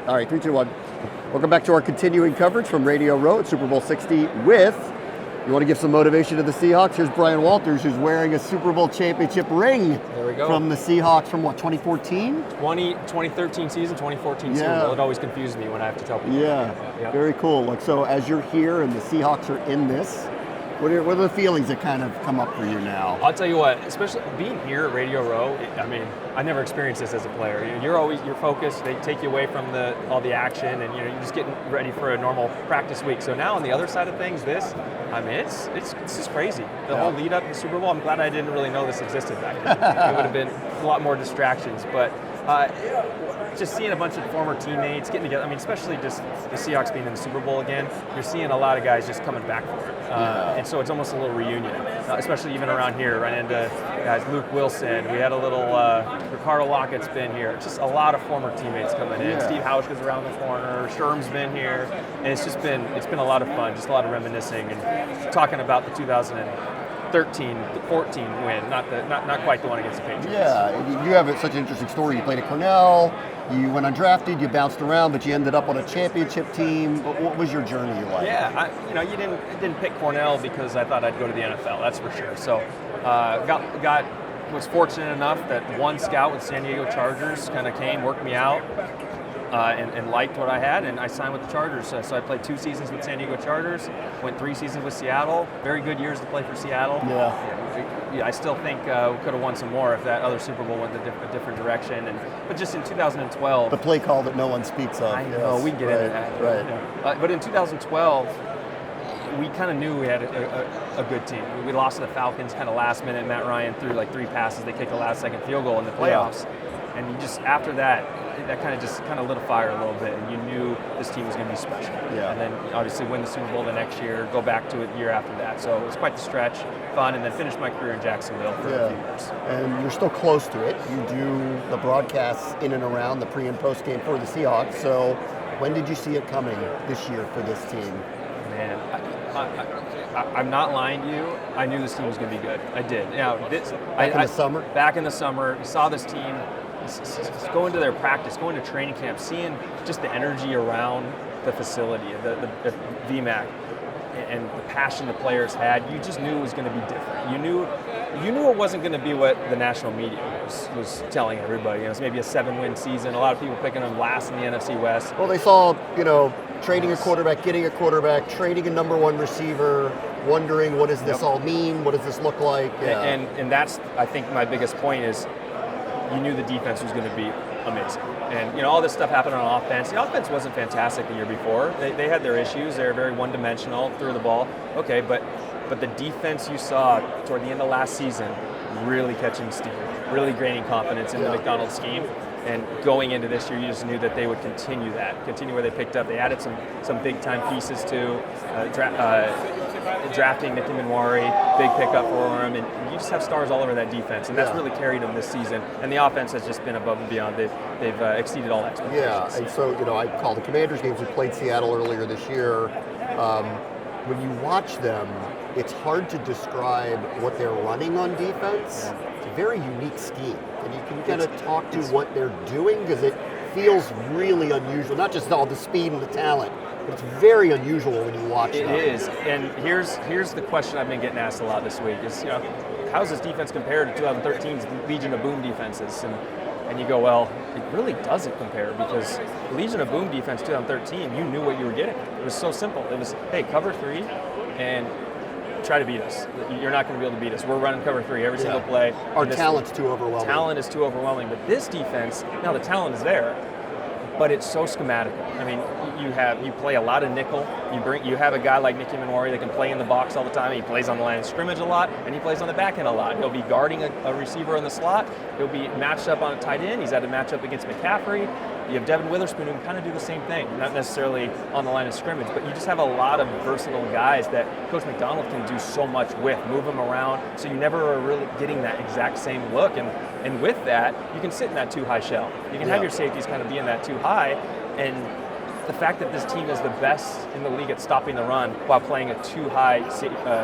All right, 3, 2, 1. Welcome back to our continuing coverage from Radio Row at Super Bowl 60 with, you want to give some motivation to the Seahawks? Here's Bryan Walters, who's wearing a Super Bowl championship ring. There we go. From the Seahawks from what, 2014? 2013 season, 2014 Super Bowl. It always confuses me when I have to tell people. Yeah, very cool. Like, so as you're here and the Seahawks are in this, what are the feelings that kind of come up for you now? I'll tell you what, especially being here at Radio Row, I mean, I never experienced this as a player. You're focused. They take you away from all the action, and you're just getting ready for a normal practice week. So now on the other side of things, it's just crazy. The whole lead up to the Super Bowl. I'm glad I didn't really know this existed back then. It would have been a lot more distractions, but. Just seeing a bunch of former teammates getting together, I mean, especially just the Seahawks being in the Super Bowl again, you're seeing a lot of guys just coming back for it. And so it's almost a little reunion, especially even around here. Run into guys, Luke Wilson, we had a little, Ricardo Lockett's been here. Just a lot of former teammates coming in. Steve Hauschka's around the corner, Sherm's been here. And it's been a lot of fun, just a lot of reminiscing and talking about the 2013-14 win, not quite the one against the Patriots. Yeah, you have such an interesting story. You played at Cornell, you went undrafted, you bounced around, but you ended up on a championship team. What was your journey like? Yeah, you didn't pick Cornell because I thought I'd go to the NFL. That's for sure. So, was fortunate enough that one scout with San Diego Chargers kind of came, worked me out. And liked what I had, and I signed with the Chargers. So I played 2 seasons with San Diego Chargers, went 3 seasons with Seattle. Very good years to play for Seattle. Yeah, I still think we could have won some more if that other Super Bowl went a different direction. But just in 2012, the play call that no one speaks of. I know, we get into that. Right. But in 2012, we kind of knew we had a good team. We lost to the Falcons kind of last minute. Matt Ryan threw like 3 passes. They kicked the last second field goal in the playoffs. And you just, after that kind of lit a fire a little bit, and you knew this team was going to be special. Yeah. And then obviously win the Super Bowl the next year, go back to it the year after that. So it was quite the stretch, fun, and then finished my career in Jacksonville for a few years. And you're still close to it. You do the broadcasts in and around the pre and post game for the Seahawks. So when did you see it coming this year for this team? Man, I'm not lying to you. I knew this team was going to be good. I did. Back in the summer? Back in the summer, you saw this team going to their practice, going to training camp, seeing just the energy around the facility, the VMAC, and the passion the players had. You just knew it was going to be different. You knew it wasn't going to be what the national media was telling everybody. It's maybe a 7-win season. A lot of people picking them last in the NFC West. Well, they saw, trading a quarterback, getting a quarterback, trading a number 1 receiver, wondering what does this all mean? What does this look like? Yeah. And that's, I think, my biggest point is you knew the defense was going to be amazing. And, all this stuff happened on offense. The offense wasn't fantastic the year before. They had their issues. They were very one-dimensional, threw the ball. Okay, but the defense you saw toward the end of last season really catching steam, really gaining confidence in the McDonald scheme. And going into this year, you just knew that they would continue where they picked up. They added some big-time pieces to drafting Nicky Manwari, big pickup for him, and you just have stars all over that defense, and that's really carried them this season. And the offense has just been above and beyond. They've exceeded all expectations. Yeah, and so I called the Commanders games. We played Seattle earlier this year. When you watch them, it's hard to describe what they're running on defense. It's a very unique scheme. And you can kind of talk to what they're doing, because it feels really unusual, not just all the speed and the talent, but it's very unusual when you watch them. It is, and here's the question I've been getting asked a lot this week is, how's this defense compared to 2013's Legion of Boom defenses? And you go, well, it really doesn't compare, because the Legion of Boom defense 2013, you knew what you were getting. It was so simple. It was, hey, cover 3 and try to beat us. You're not going to be able to beat us. We're running cover 3 every single play. Our talent's too overwhelming. Talent is too overwhelming. But this defense, now the talent is there, but it's so schematical. I mean, you play a lot of nickel. You have a guy like Nicky Manwari that can play in the box all the time. He plays on the line of scrimmage a lot, and he plays on the back end a lot. He'll be guarding a receiver in the slot. He'll be matched up on a tight end. He's had to match up against McCaffrey. You have Devin Witherspoon who can kind of do the same thing, not necessarily on the line of scrimmage, but you just have a lot of versatile guys that Coach McDonald can do so much with, move them around, so you never are really getting that exact same look. And with that, you can sit in that too high shell. You can have your safeties kind of be in that too high, and the fact that this team is the best in the league at stopping the run while playing a too high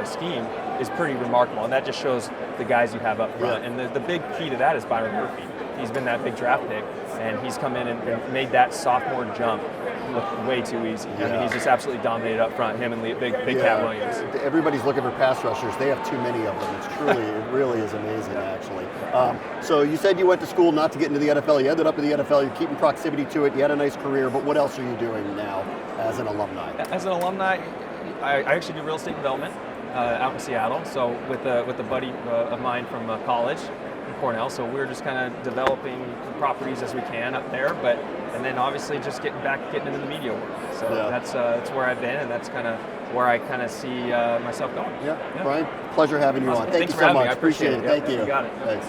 scheme is pretty remarkable, and that just shows the guys you have up front. And the big key to that is Byron Murphy. he's been that big draft pick, and he's come in and made that sophomore jump look way too easy. I mean, he's just absolutely dominated up front, him and Big Cat Williams. Everybody's looking for pass rushers. They have too many of them. It's truly, it really is amazing, actually. So you said you went to school not to get into the NFL. You ended up in the NFL. You're keeping proximity to it. You had a nice career, but what else are you doing now as an alumni? As an alumni, I actually do real estate development out in Seattle. So with a buddy of mine from college, Cornell, so we're just kind of developing properties as we can up there, and then obviously just getting into the media world. So that's where I've been, and that's kind of where I kind of see myself going. Yeah. Bryan, pleasure having you on. Thank you so much. I appreciate it. Thank you. You got it. Thanks.